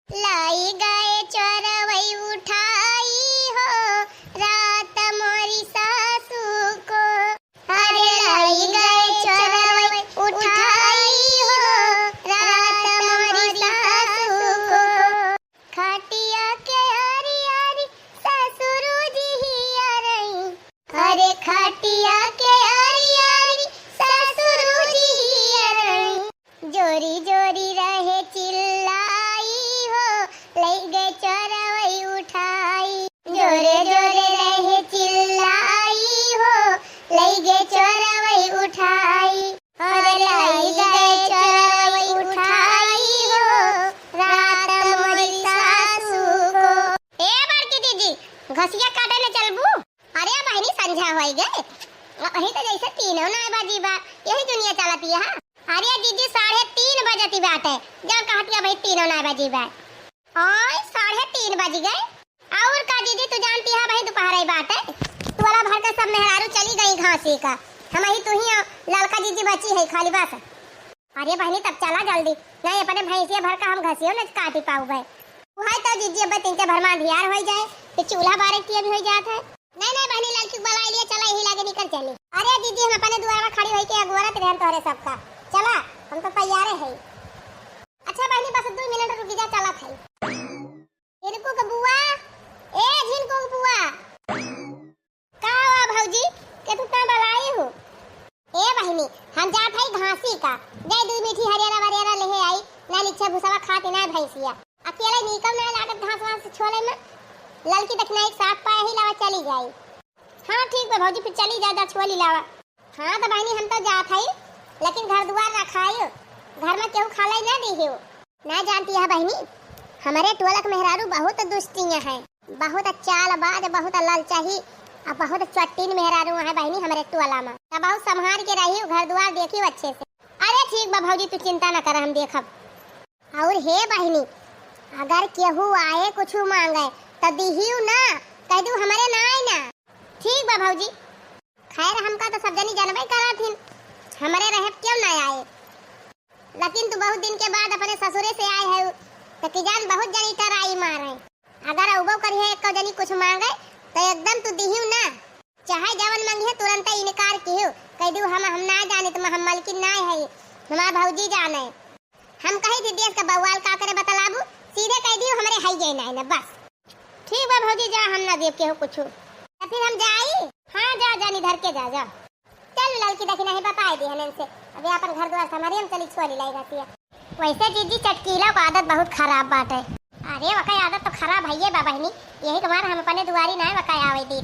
लाई गए चोरवई उठाई हो रात मोरी सासू को। अरे लाई गए चोरवई उठाई हो रात मोरी सासू को। खाटिया के आरी आरी ससुर जी ही आ रही। अरे खाटिया के आरी आरी ससुर जी ही आ रही। जोरी जोरी रहे चिल्लाई लई गए चोरवई उठाई। जोरे जोरे रहे चिल्लाई हो लई गए चोरवई उठाई। अरे लाई गए चोरवई उठाई हो रात मोरी सासू को। ए बड़की दीदी घसिया काटे न चलबू। अरे बहनी संझा होई गए वही तो जैसे तीनों ना बाजी बा यही दुनिया चलती है। अरे दीदी 3:30 बजती बाटे जब कहती भाई तीनों ना बाजी बा। ओए 3:30 बज गए। और का दीदी तू जानती है भाई दोपहर ही बात है। तू वाला भर का सब मेहरारू चली गई घासी का। हम ही तू ही लड़का दीदी बची है खाली बस। अरे बहनी तब चला जल्दी नहीं अपने भैंसिया भर का हम घसियो न काटी पाऊ भाई। वहां तो दीदी अब तीन के भर में धियार हो जाए तो चूल्हा बारे की भी हो जात है। नहीं बहनी लड़की बुला लिया चला यही लागे निकल चली। अरे दीदी हम अपने द्वार में खड़ी होई के अगोरत रहन तोरे सबका। चला हम तो तैयार है। अच्छा बहनी बस 2 मिनट रुक जा चला थे। इनको का बुआ ए जिनको का बुआ का हुआ भौजी के तू का बलाई हो। ए बहनी हम जात है घासी का दे 2 मीठी हरियाणा वरियाणा लेहे आई ना नीचे भुसवा खाती ना भैंसिया अकेले निकल ना लागत घास वास छोले में। लड़की देखना एक साथ पाए ही लावा चली जाई। हां ठीक है भौजी फिर चली जा छोली लावा। हां तो बहनी हम तो जात है लेकिन घर द्वार रखायो घर में केहू खालाई ना दी हो। ना जानती है बहनी हमारे टोलक मेहरारू बहुत दुष्टियां हैं बहुत चालबाज बहुत लालचाही और बहुत चट्टीन मेहरारू है बहनी हमारे टोला में। तब बहुत संभाल के रही घर द्वार देखियो अच्छे से। अरे ठीक बा भौजी तू चिंता न कर हम देखब। और हे बहनी अगर केहू आए कुछ मांगे तो दीहियो ना कह दू हमारे ना आए ना। ठीक बा भौजी। खैर हमका तो सब जनी जानबे करथिन हमारे रहे क्यों ना आए। लेकिन तू बहुत दिन के बाद अपने ससुरे से आए है तो कि जान बहुत जनी टराई मारे। अगर उबो करी है एक जनी कुछ मांगे तो एकदम तू दिहियो ना चाहे जवन मांगी है तुरंत इनकार कियो कह दू हम ना जाने तुम हम मालकिन ना है हमार भौजी जाने। हम कही थी देश का बवाल का करे बतलाबू सीधे कह दियो हमरे है जे ना बस। ठीक बा भौजी जा हम ना देव के हो कुछ तो फिर हम जाई। हां जा जानी धर के जा चल लड़की देखी नहीं बताई दी हनन से अभी अपन घर द्वार हमारे हम चली छोली लाई जाती है। वैसे दीदी चटकीला की आदत बहुत खराब बात है। अरे वकाई आदत तो खराब है ये बहनी यही कमार हम अपने दुआरी ना वकाई आवे दी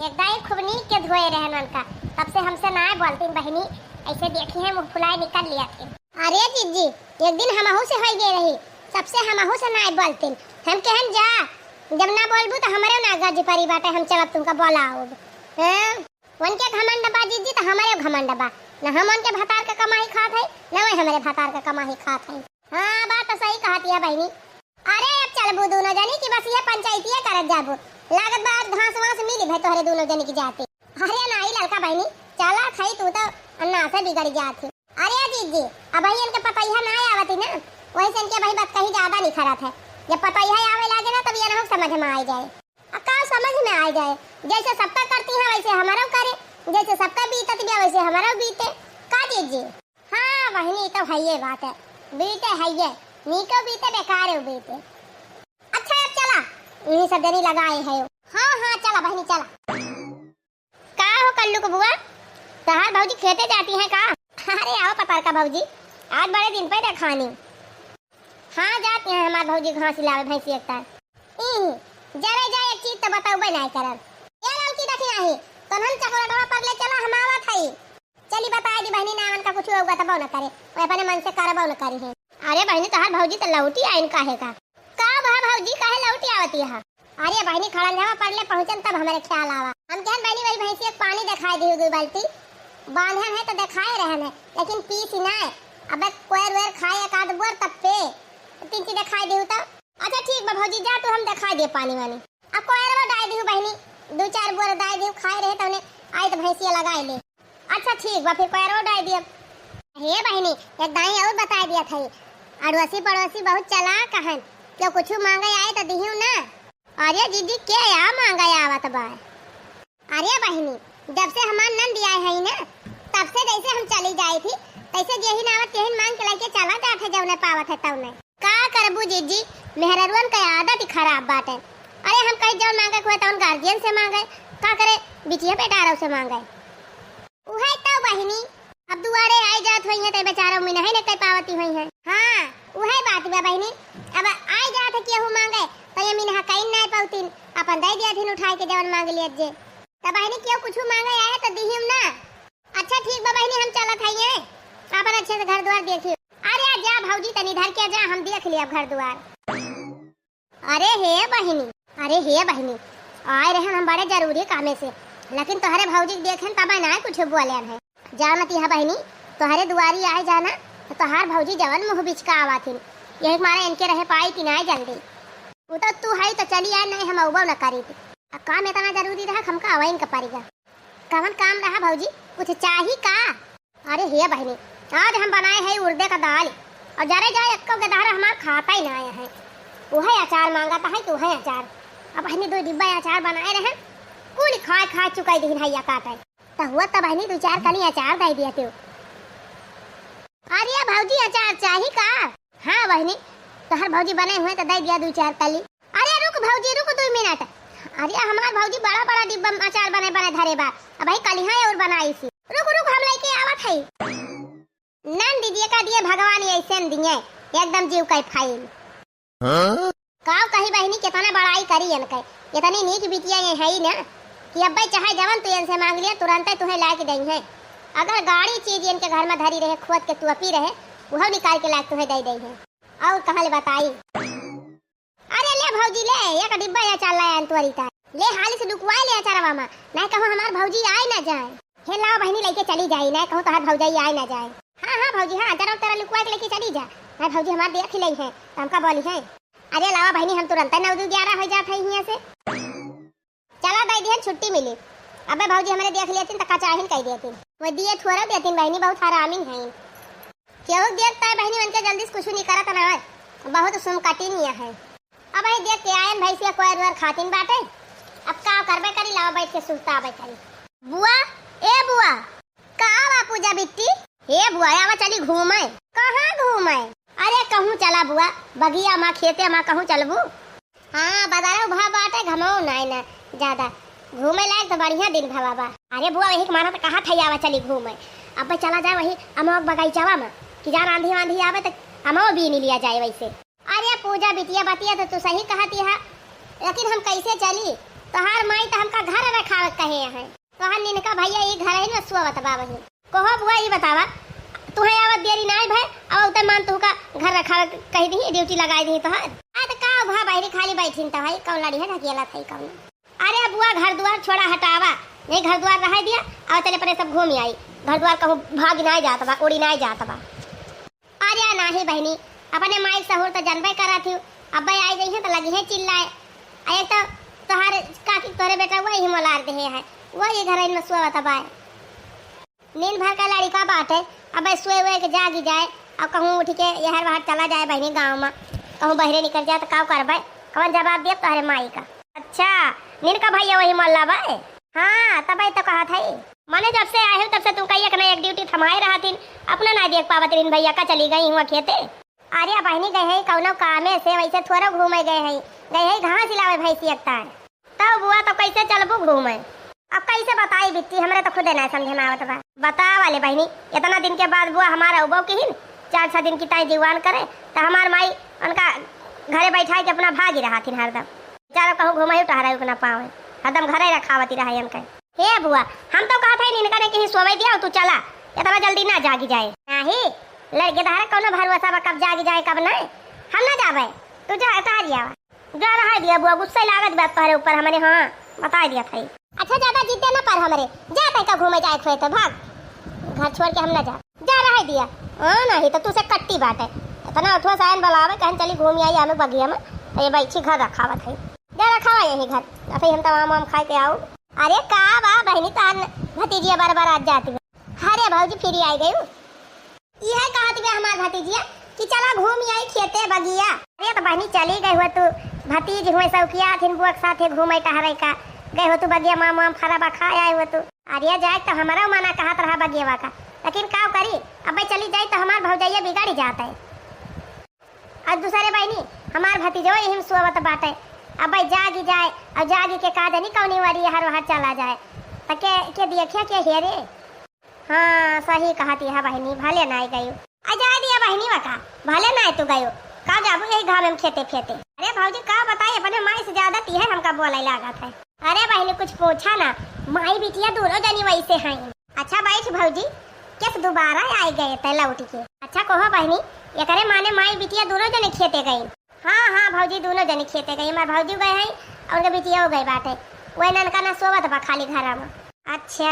एकदम खूब नीक के धोए रहन का तब से हमसे ना बोलती बहनी ऐसे देखी है मुंह फुलाए निकल लिया थे। अरे दीदी एक दिन हमहू से होई गे रही सबसे हमहू से ना बोलती हम कहन जा जब ना बोलबू तो हमारे ना गज परी बाटे हम चलब तुमका बोलाओ। हां उनके घमंड बा दीदी तो हमारे घमंड बा ना हम उनके भतार का कमाई खात है ना वो हमारे भतार का कमाई खात है। हां बात तो सही कहती है बहनी। अरे अब चलबू दोनों जनी की बस ये पंचायतिया करत जाबू लागत बात घास वास मिली भाई तोहरे दोनों जनी की जाते। अरे नहीं लड़का बहनी चला खाई तू तो अन्ना से बिगड़ जाती। अरे दीदी अब भाई इनके पतैया ना आवती ना वही से इनके भाई बात कहीं ज्यादा नहीं खराब है। जब पतैया आवे लागे ना तब ये ना समझ में आ जाए का समझ में आ जाए जैसे सबका करती है वैसे हमारा करे जैसे सबका बीतत भी वैसे हमारा बीते का दीजिए। हां बहनी तो है ये बात है बीते है ये नीको बीते बेकार है बीते। अच्छा अब चला यही सब जनी लगाए है। हां चला बहनी चला। का हो कल्लू को बुआ तहार भौजी खेते जाती है का। अरे आओ पतार का भौजी आज बड़े दिन पे देखानी। हां जाती है हमार भौजी घास लावे भैंसी एकता जरा जाए एक चीज तो बताओ नहीं करल ये लड़की देखी नहीं तो हम चकरा पर ले चला हम आवत है। चली बता दी बहनी नावन का कुछ होगा तब न करे वो अपने मन से करबो न करी है। अरे बहनी तोहार भौजी तो लौटी आइन काहे का भा भौजी काहे लौटी आवती है। अरे बहनी खड़न जावा पड़ले पहुंचन तब हमारे ख्याल आवा हम कहन बहनी वही भैंसी एक पानी दिखाई दी 2 बाल्टी बांधन है तो दिखाए रहन है लेकिन पीस ना अब कोयर वेर खाए एक आध बोर तब पे 3 चीज दिखाई दी तो। अच्छा ठीक बा भौजी जा तो हम दिखा दे पानी वानी अब कोयरवा डाल दी बहनी 2-4 बोर डाल दी खाए रहे तने आई तो भैंसिया लगाए ले। अच्छा ठीक बा फिर कोयरवा डाल दिया। हे बहनी एक दाई और बता दिया था अड़ोसी पड़ोसी बहुत चालाक हैं क्या कुछ मांगे आए तो दिहियो ना। अरे दीदी क्या या मांगा आवत बा। अरे बहिनी जब से हमार नंद आए है ना तब से जैसे हम चली जाई थी तैसे जेही नावत तेही मांग के लेके चला जाते जौने पावत है तौने। का करबू जीजी मेहररुअन का आदत ही खराब बात है। अरे हम कहीं जौन मांगे हुए तौन गार्जियन से मांगे का करे बिटिया बेटारों से मांगे। उहे तो बहिनी अब दुआरे आई जात हुई है ते बेचारों में नहीं न कह पावती हुई है। हां उहे बात बा बहिनी अब आई जात केहू मांगे तो ये मिनहा कहीं नहीं पाउतीन अपन दे दिया थिन उठाई के जवन मांग लिया जे। त बहिनी केहू कुछ मांगे आए तो दिहिम ना। अच्छा ठीक बा बहिनी हम चलत हइए अपन अच्छे से घर द्वार देखियो। अरे जा भौजी तनी धर के जा हम देख लिया घर द्वार। अरे हे बहिनी आए रहे हम बड़े जरूरी कामे से लेकिन तोहरे भौजी देखन तब ना कुछ बोले है। जानती है बहिनी तोहरे दुआरी आए जाना तो तोहार भौजी जवन मुंह बिचका आवाथिन यही मारे इनके रहे पाई कि ना जल्दी। वो तो तू है तो चली आ नहीं हम अवबो न करी थी। काम इतना जरूरी रहा हमका अवैन का पड़ेगा। कवन काम रहा भौजी कुछ चाही का। अरे हे बहिनी आज हम बनाए हैं उर्दे का दाल और जरे जाए अक्को के दाल हमार खाता ही ना आया है। वही अचार मांगा है कि वही अचार अब बहिनी 2 डिब्बा अचार बनाए रहे कुल खा चुका दिन है काटा तो हुआ तब बहिनी 2-4 कली अचार दे दिया तू। अरे भौजी अचार चाही का। हाँ बहिनी तो हर भौजी बने हुए तो दे दिया 2-4 कली। अरे रुक भौजी रुक 2 मिनट। अरे हमार भौजी बड़ा डिब्बा अचार बने धरे बा अब भाई कली है और बनाई सी। रुक हम लेके आवत है। नन दीदी का दिए भगवान ऐसे दिए एकदम जीव का फाइल। काव कही बहिनी कितना बड़ाई करी इनके इतनी नीक बिटिया ये है ही ना कि अब भाई चाहे जवन तू इनसे मांग लिया तुरंत तुम्हें ला के देंगे। अगर गाड़ी चीज इनके घर में धरी रहे खोद के तुअपी रहे वह निकाल के ला तुम्हें दे देंगे। और कहाँ ले बताई। अरे ले भौजी ले एक डिब्बा या चल लाया त्वरिता ले हाली से लुकवा ले अचारवा में नहीं कहो हमार भौजी आए ना जाए। हे लाओ बहिनी लेके चली जाई ना कहूँ तो हर भौजाई आए ना जाए। हाँ भौजी हाँ जरा तेरा लुकवा के लेके चली जा। मैं भौजी हमार देख ली है तो हमका बोली है। अरे लावा बहिनी हम तुरंत 9-11 हो जाते हैं यहाँ से। चला दे दिया छुट्टी मिली। अबे भौजी हमारे देख लिया तो कचाहिन कह दिया वो दिए थोड़ा देती बहनी बहुत हरामी है। क्यों देखता है बहनी मन के जल्दी से कुछ नहीं करता ना बहुत सुन कटी नहीं है। अब भाई देख के आयन भैंसिया कोई खातिन बाटे अब का करबे करी लावा बैठ के सुस्ता बैठाई। बुआ ए बुआ का बा पूजा बिट्टी। हे बुआ आवा चली घूमे। कहाँ घूमे। अरे कहूँ चला बुआ बगिया माँ खेते माँ कहूँ चलबू। हाँ बाजार भा बाटे घमो नहीं ना ज्यादा घूमे लायक तो बढ़िया दिन भवा बा। अरे बुआ वही मारा तो कहाँ थई आवा चली घूमे। अब चला जाए वही अमोक बगीचावा में कि जान आंधी आवे तो अमो भी नहीं लिया जाए वैसे। अरे पूजा बिटिया बतिया तो तू सही कहती है लेकिन हम कैसे चली तोहार माई तो हमका घर रखा कहे है तोहार निनका भैया ये घर है ना सुवत बा वही कहो बुआ ये बतावा तुहे आवत देरी नाई भाई अब उतर मान तू का घर रखा कही दी ड्यूटी लगाई दी तोहार आ तो का भा बाहरी खाली बैठिन तो भाई कौन लड़ी है ढकेला थई कौन। अरे बुआ घर द्वार छोड़ा हटावा नहीं घर द्वार रह दिया और तेरे पर सब घूम आई घर द्वार कहूँ भाग ना जाता बा उड़ी ना जाता बा। अरे नाही बहनी अपने माई सहूर तो जनबे करा थी अब आई गई है तो लगी है चिल्लाए। अरे तो तोहार काकी तोरे बेटा वही मोलार दे है वही घर में सुआ तबाए नींद भर का लड़का बात है। अब सोए हुए के जागी जाए और कहूँ उठ के यहर बाहर चला जाए बहनी गाँव में कहूँ बहरे निकल जाए तो का करबे कौन जवाब दिया तोहरे माई का। अच्छा नींद का भैया वही मोल्ला बाय। हाँ तब तो कहा था मैंने जब से आए हो तब से तुम कही ना एक ड्यूटी थमाए रहा थी अपना ना देख पावत इन भैया का चली गई हुआ खेते। अरे बहनी गए है कौनो कामे से वैसे थोड़ा घूमे गए है घास हिलावे भैंसी एकता है तब बुआ तो कैसे चलबू घूमे। अब कैसे बताई बिट्टी हमरे तो खुद ना समझे में आवत बा। बता वाले बहनी इतना दिन के बाद बुआ हमारा उबो की हिन 4-6 दिन की ताई जीवान करे तो हमार माई उनका घरे बैठा के अपना भागी रहा थी हरदम चारों कहूँ घुमाई टहरा ना पावे हरदम घरे रखावती रहा इनके। हे बुआ हम तो कहा था इनका ने कहीं सोवे दिया तू चला इतना जल्दी ना जागी जाए नहीं लड़के धारा कौनो भरोसा कब जागी जाए कब नहीं हम ना जावे तू जा तारिया जा रहा दिया बुआ गुस्से लागत बात तोहरे ऊपर हमारे। हाँ बता दिया था। अच्छा ज्यादा जिद्दे ना पर हमारे जाते का घूमे जाए खोए तो भाग घर छोड़ के हम ना जा रहा दिया। हाँ नहीं तो तुझसे कट्टी बात है इतना उठवा सायन बुलावे कहीं चली घूम आई हमें बगिया में तो ये बैठी घर रखावत है जा रखावा यही घर फिर हम तमाम आम खाए के आओ। अरे का बा बहनी तान भतीजिया बार बार आज जाती है। अरे भाजी फिर आई गई यह कहा थी हमार भतीजिया कि चला घूम आई खेते बगिया। अरे तो बहनी चली गई हो तू भतीज हुए सौकिया थिन बुआ के साथे घूमे टहरे का गए हो तू बगिया माम फरा खा आए हो तू। अरे जाए तो हमारा मना कहत रहा बगिया का, लेकिन का करी अब चली जाए तो हमार भौजैया बिगाड़ी जाता है। और दूसरे बहनी हमार भतीजो यही सोवत बाटे, अब जागी जाए और जागी के का जानी कौनी वारी हर वहाँ चला जाए तो के देखिया के हेरे। हाँ सही कहती है बहनी, भले ना गई जा दिया बहनी वका भले ना तू गयो का जाबू यही घाम में खेते फेते। अरे भाजी का बताइए अपने माई से ज्यादा ती है हमका बोले लागत है। अरे बहनी कुछ पूछा ना, माई बिटिया दोनों जनी वैसे हैं। अच्छा बैठ भौजी किस दोबारा आई गए थे लौट के। अच्छा कहो बहनी ये करे माने माई बिटिया दोनों जने खेते गई। हाँ भौजी दोनों जने खेते गई, हमारे भौजी गए हैं और उनके बिटिया हो गई बाटे वही ननका ना सोवत बा खाली घर में। अच्छा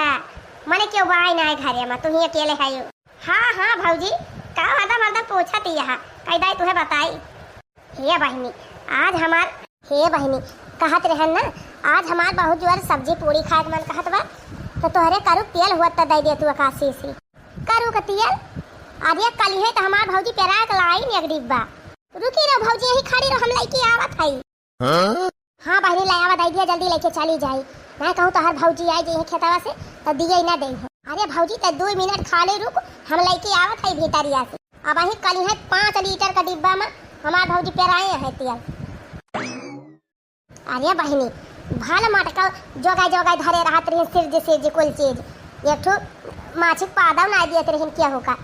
मने क्यों बाई ना है घरे में तुम अकेले है। हाँ भौजी का हरदम पूछा थी यहाँ कैदाई तुम्हें बताई। हे बहनी आज हमार हे बहनी कहत रहन ना आज हमार बहुत जोर सब्जी पूरी खाए मन कहत बा तो तोहरे करू तेल हुआ त दे दे तू काशी से करू का तेल। अरे कल है तो हमार भौजी पेरा के लाई एक डिब्बा। रुकी रहो भौजी यही खड़ी रहो हम लेके आवत हई। हाँ बहनी ले आवत आई दिया जल्दी लेके चली जाई मैं कहूँ तो हर भौजी आई जे खेतवा से तो दिए ना दे। अरे भौजी तो 2 मिनट खाली रुक हम लेके आवत है भीतरिया से। अब वही कल है 5 लीटर का डिब्बा में हमार भौजी पेराए है तेल। अरे बहनी भल मटका जोगाई धरे रहत रही सिर कुल चीज एक ठो माछी पादव ना दिए रही क्या होगा।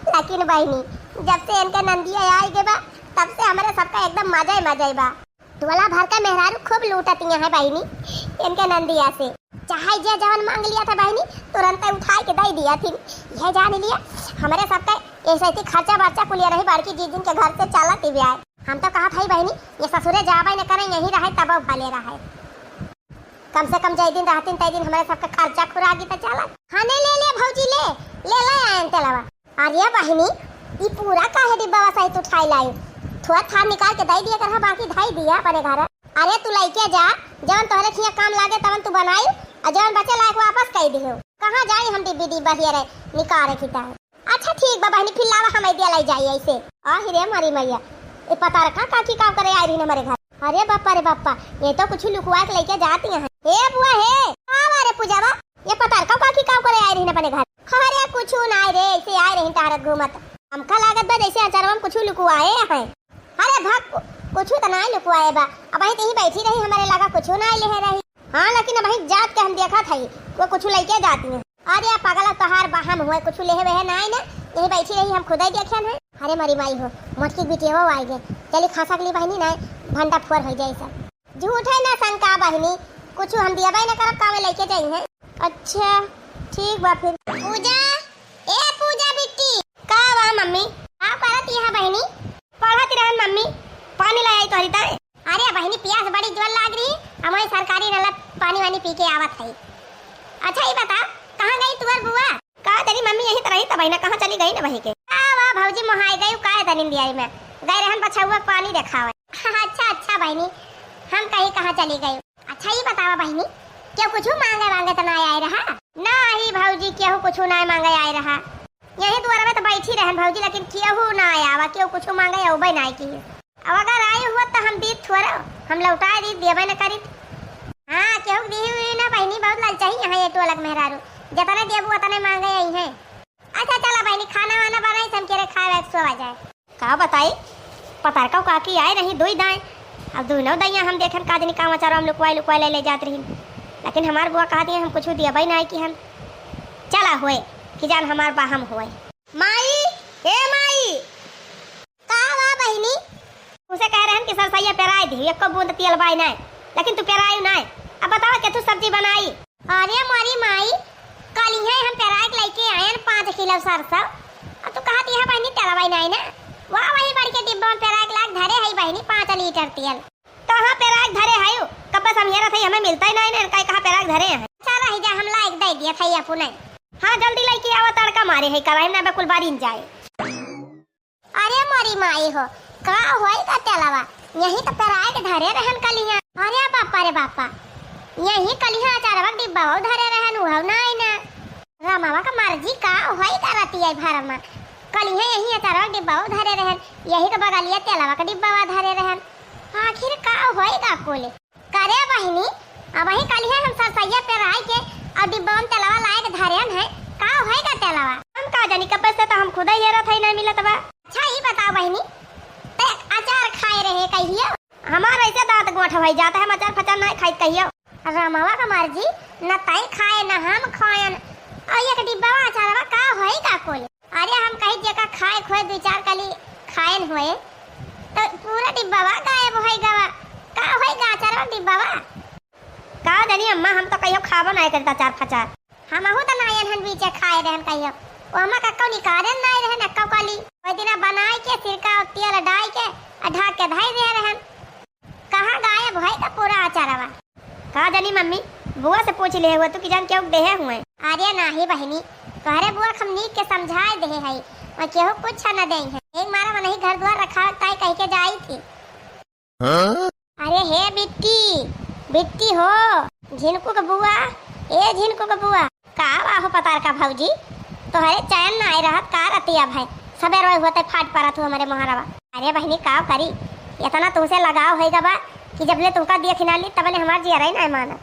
लेकिन बहनी जब से इनके नंदिया आई गए बा तब से हमारे सबका एकदम मजा ही बा। टोला भर का मेहरारू खूब लूटती है बहनी इनके नंदिया से। चाहे जे जवन मांग लिया था बहनी तुरंत उठा के दे दिया थी। यह जान लिया हमारे सबका ऐसे ही खर्चा बर्चा कुलिया रही बड़की जीजिन के घर से चला थी ब्याह। हम तो कहा था बहनी ये ससुरे जाबा न करें यही रहे तब भले रहे कम से कम जय दिन रहतीन तय दिन हमारे सबका खर्चा खुरागी तो चला। हाँ ले ले भौजी ले आयन तेलावा। अरे बहनी ये पूरा काहे डिब्बा सही तू उठाई लाई थोड़ा था निकाल के दे दिया कर बाकी धाई दिया अपने घर। अरे तू लइके जा जवन तोहरे खिया काम लागे तवन तू बनाई और जवन बचे लायक वापस कह दियो। कहां जाई हम डिब्बा हियर निकाले की ता। अच्छा ठीक बा बहनी फिर लावा हम दिया लाई जाई ऐसे। आ रे मारी मैया ए पता रखा काकी काम करे आई रही हमारे घर। अरे बापा ये तो कुछ लुकवा के लेके जाती हैं। हे बुआ हे आवा रे पूजावा ये पता रखा काकी काम करे आई रही अपने घर। अरे कुछ ना रे ऐसे आई रही तारक घूमत हमका लागत बा जैसे अचारवा में कुछ लुकवाए हैं। अरे भाग कुछ तो ना लुकवाए बा अब यहीं बैठी रही हमारे लगा कुछ ना ले रही। हाँ लेकिन अब जात के हम देखा था वो कुछ लेके जाती है। अरे पागल तोहार बाहम हुए कुछ ले हुए ना यही बैठी रही हम खुद ही देखे हैं। अरे मरी माई हो मोटकी बिटिया वो आई गए चली खासा के लिए बहनी ना भंडा फोर हो जाए सब झूठ है ना शंका बहनी कुछ हम दिया भाई ना करब कावे लेके जाइए। अच्छा ठीक बा फिर पूजा ए पूजा बिट्टी का बा मम्मी का करत यहां बहनी पढ़त रहन मम्मी पानी ले आई तोरी ताए। अरे बहनी प्यास बड़ी जोर लाग रही हमारी सरकारी नल पानी वानी पी के आवत है। अच्छा ये बता कहां गई तुअर बुआ का तेरी मम्मी यही तरह ही त बहना कहां चली गई ना वही के। वाह भौजी मोहाई गई का है तनिन दियाई में गए रहन बछुआ पानी देखावे। अच्छा बहनी हम कहीं कहां चली गई। अच्छा ये बतावा बहनी क्यों कुछ मांगे तो ना आए रहा। नहीं भौजी क्यों कुछ ना मांगे आए रहा यही द्वारा में तो बैठी रहन भौजी लेकिन क्यों ना आया क्यों कुछ मांगे औबे ना की। अब अगर आई हुआ तो हम दी थोड़ा हम लौटा दी देबे न करी। हां क्यों दी हुई ना बहनी बहुत लाल चाहिए यहां ये टोलक मेहरारू जतने देबू उतने मांगे आई है। अच्छा चला बहनी खाना वाना बनाई हम केरे खाए सो आ जाए। का बताई पता का काकी आए नहीं दुई दाएं अब दोनों दैया हम देखन का दिन काम चारो हम लुकवाई ले जात रही लेकिन हमार बुआ कहा दिए हम कुछ दिया भाई ना कि हम चला होए कि जान हमार बाहम होए। माई हे माई का वा बहनी उसे कह रहे हैं कि सरसैया पेराई दी एक बूंद तेल बाई ना लेकिन तू पेराई ना। अब बताओ कि तू सब्जी बनाई। अरे मारी माई कल ही हम पेराई के लेके आए 5 किलो सरसों अब तू कहा दी है बहनी तेल बाई ना वाह वही बड़ के डिब्बा में पेराई लाग धरे है बहनी 5 लीटर तेल कहां पेराई धरे है कब बस हम ये रहे हमें मिलता ही नहीं ना कहां पेराई धरे हैं। चला ही जा हम लाइक दे दिया था अपने। हाँ जल्दी लेके आवा तड़का मारे है कराई ना बिल्कुल बारीन जाए। अरे मारी माई हो का होई का तेलवा यही तो पेराई के धरे रहन कलिया। अरे बापा यही कलिया अचारवा डिब्बा हो धरे रहन हो ना रामावा का मर्जी का होई का रती है भरमा कल यही अचार डिब्बा धरे रहन, यही के बगलिया तेलवा का डिब्बा धरे रहन। आखिर का होएगा कोले करे बहिनी। अब वही कल है हम सरसैया पे रह के और डिब्बा में तेलवा लाए के धरेन है, का होएगा तेलवा हम का जानी कब से तो हम खुद ही हेरत है नहीं मिलत बा। अच्छा ही बताओ बहिनी, ते अचार खाए रहे कहियो? हमार ऐसे दांत गोठ हो जाता है, अचार फचार नहीं खाई कहियो। रामावा का मर्जी न तई खाए न हम खाएन, और एक डिब्बा अचारवा का होएगा कोले। अरे हम कहीं जगह खाए खोए दो चार कली खाएन होए तो पूरा डिब्बावा गायब होएगा, का होएगा अचारवा डिब्बावा? का जानी अम्मा, हम तो कहियो खाबो नहीं करता अचार फचार। हमहु त नायन हन बीचे खाए रहन कहियो, ओ अम्मा कक्कौ निकारे नहीं रहन अक्कौ कली ओई दिना बनाई के सिरका और तेल डाल के ढक के धई दे रहन। कहां गायब होएगा पूरा अचारवा? का जानी मम्मी, बुआ से पूछ ले हुआ तू कि जान क्यों देहे हुए? अरे नाही बहिनी, तोहरे बुआ हम नीक के समझाए दे है और केहू कुछ न दे है। एक मारा नहीं घर द्वार रखा ताई कह के जाई थी। अरे हे बिट्टी, बिट्टी हो झिनकू का बुआ, ए झिनकू का बुआ का आहो पतार का भौजी, तोहरे चैन ना आए रहत का रतिया भाई सबेर रोए होते फाट पड़त हो हमारे मोहरवा। अरे बहिनी का करी, इतना तुमसे लगाव होएगा बा कि जब ले तुमका दिया खिनाली तब ले हमार जिया रही ना माना।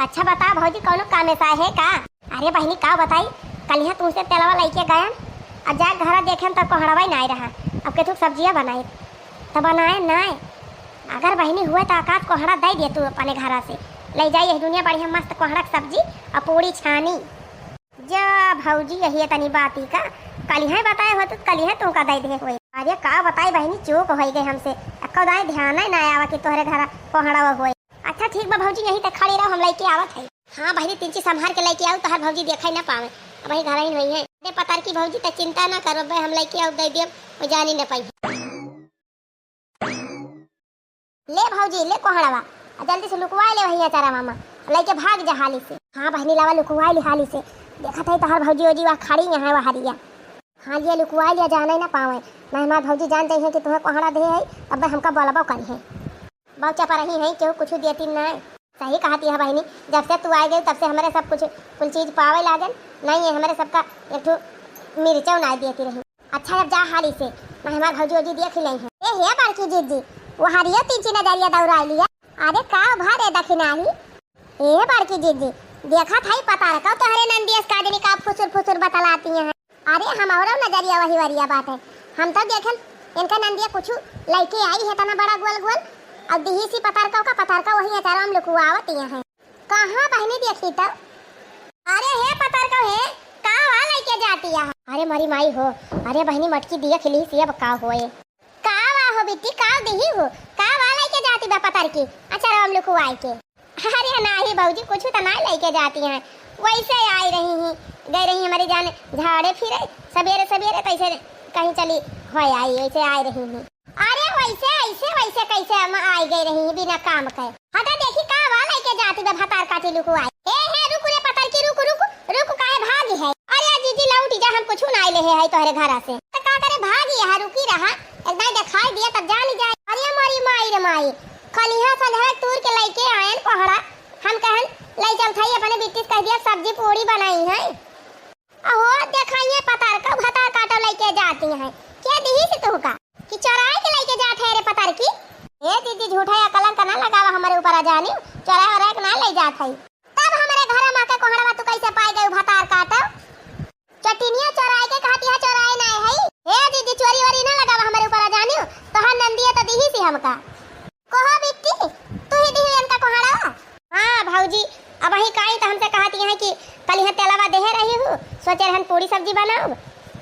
अच्छा बता भौजी कौनो काम ऐसा है का? अरे बहिनी का बताई, कल यहाँ तुमसे तेलवा लेके गया और जा घर देखे तो कोहड़वा नहीं रहा। अब के तू सब्जियां बनाई तो बनाए नहीं, अगर बहिनी हुए तो आकाश कोहड़ा दे दिए तू अपने घर से ले जाइए दुनिया बढ़िया मस्त कोहड़ा सब्जी और पूरी छानी। जा भौजी यही तनी बात ही का कल यहाँ बताए हो तो कल यहाँ तुमका दे दे हुए। अरे का बताई बहिनी चूक हो गई हमसे, अक्का दाई ध्यान ही ना आवा कि तोहरे घर कोहड़ा हुए। अच्छा ठीक बा भौजी यही तक खड़ी रहो, हम लेके आवत है। हाँ बहिनी तीन चीज संभाल के लेके आओ तो हर भौजी देखा ही ना पावे, अब वही घर ही नहीं है। अरे पतार की भौजी तक चिंता ना करो भाई, हम लेके आओ दे दियो वो जानी ना पाई। ले भौजी ले कोहड़ावा जल्दी से लुकवा ले वही अचारा मामा लेके भाग जा हाली से। हाँ बहनी लावा लुकवा ले हाली से, देखा था तो हर भौजी ओजी वहाँ खड़ी यहाँ वहाँ हरिया। हाँ लिया लुकवा लिया जाना ही ना पावे, मैं हमारे भौजी जान दे है कि तुम्हें कोहड़ा दे है, अब हमका बोलबो करी है बहुत चपा रही है क्यों कुछ देती ना। सही कहती है बहनी, जब से तू आ गई तब से हमारे सब कुछ चीज पावे लागल नहीं है, हमारे सबका एक ठो मिर्चा ना देती रही। अच्छा अब जा हाली से, मैं हमारे भौजी ओजी देख ली है। ए हे बड़की जीजी वो हरिया तीन नजरिया दौड़ा लिया। अरे का भारे दखिनाही ए बड़की जीजी देखा था ही पता रखा तोहरे नंदियस काजनी का फुसुर फुसुर बतलाती हैं। अरे हम और नजरिया वही वरिया बात है, हम तो देखन इनका नंदिया कुछ लेके आई है तना बड़ा गोल गोल अब दिही सी पतार का वही अचार हम लुकवावती हैं। कहां बहनी देखी तब? अरे हे पतार का है का वा लेके जाती है? अरे मरी माई हो, अरे बहनी मटकी दिया खिली सी अब का होए का वा हो बिट्टी का दिही हो का वा लेके जाती बा पतार की अचार हम लुकवाई के? अरे नहीं बहूजी कुछ तो ना लेके जाती हैं, वैसे आई रही हैं गई रही हमारी जान झाड़े फिरे सवेरे सवेरे कैसे कहीं चली हो आई ऐसे आई रही हूँ। अरे वैसे ऐसे कैसे हम आई गई रही हूँ बिना काम के? हटा देखी का वा लेके जाती बा भतार काटी लुकु आई। ए हे रुक रे पतार की रुक रुक रुक काहे भागी है? अरे जीजी लौटी जा हम कुछ ना ले है तोहरे घर से तो का करे भागी है रुकी रहा एकदम दिखाई दिया तब जानी जाए। अरे मारी माई रे माई खलिहा संधरा तूर के लेके आयन कोहड़ा हम कहन ले चल थाई अपने बिट्टी कह दिया सब्जी पूरी बनाई है। अहो देखाइए पतार का भतार काटो लेके जाती हैं क्या दिही से तू का कि चराए के लेके जात है रे पतार की? ए दीदी झूठा या कलंक ना लगावा हमारे ऊपर आ जानी, चराए और एक ना ले जात है तब हमारे घर में आके कोहड़ा तू कैसे पाई गई भतार काटो? चटिनिया चराए के कहती है चराए ना है। ए दीदी चोरी वरी ना लगावा हमारे ऊपर आ जानी, तो हर नंदिया तो दिही से हमका कोहा बिट्टी तू ही दिही इनका कोहड़ा। हां भौजी अब वही काई तो हमसे कहती है कि कल यहाँ तेलवा दे रही हूँ सोचे रहन पूरी सब्जी बनाओ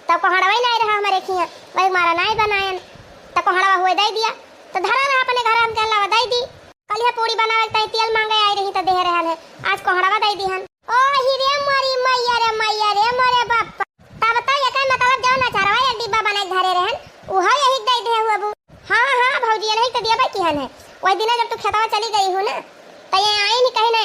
तब कोहड़ा वही नहीं रहा हमारे खिया वही मारा नहीं बनायन तो कोहड़ा हुए दे दिया तो धरा ना अपने घर हम तेलवा दे दी। कल यहाँ पूरी बनावे तई तेल मांगे आई रही तो दे रहल है आज कोहड़ा दे दी हन। ओ ही रे मोरी मैया रे मोरे बाप तब तो ये का मतलब जाओ ना चरवा एक डिब्बा बनाए घरे रहन उहा यही दे दे हुआ बू। हां भौजी नहीं तो दिया भाई किहन है वही दिन जब तू खेतवा चली गई हो ना तो ये आई नहीं कहीं ना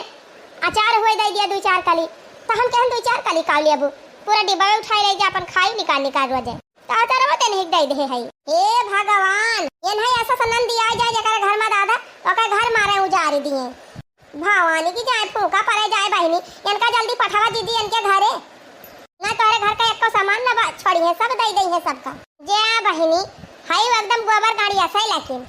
अचार हुए दे दिया दो चार कली तो हम कहन दो चार कली काट लिया बू पूरा डिब्बा में उठाई ले जा अपन खाई निकाल रोजे तो अचार होते नहीं दे दे है। हे भगवान ये नहीं ऐसा सनन दिया जाए जकर घर में दादा ओकर घर मारे उजारी दिए भवानी की जाए फूका पड़े जाए बहनी इनका जल्दी पठावा दीदी इनके घरे ना तोहरे घर का एको सामान ना छोड़ी है, सब दई दई है सबका। जे बहिनी हाई एकदम गोबर गाड़ी ऐसा ही, लेकिन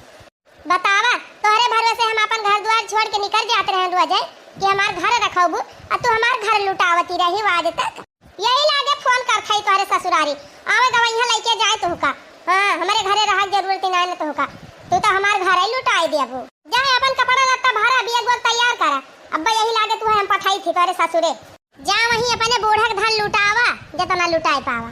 बतावा तोहरे भरोसे हम अपन घर द्वार छोड़ के निकल जाते रहे दुआ जाए कि हमार घर रखबू और तू हमार घर लुटावती रही आज तक। यही लागे फोन कर खाई तोहरे ससुरारी आवे गवैया लेके जाए तो का। हां हमारे घरे रह जरूरत ना न तो का, तू तो हमार घर ही लुटाई देबू। जा अपन कपड़ा लत्ता भरा बिया गोल तैयार करा, अब्बा यही लागे तू हम पठाई थी तोरे ससुरे। जा वहीं अपने बूढ़ा धन लुटावा जे तना लुटाई पावा।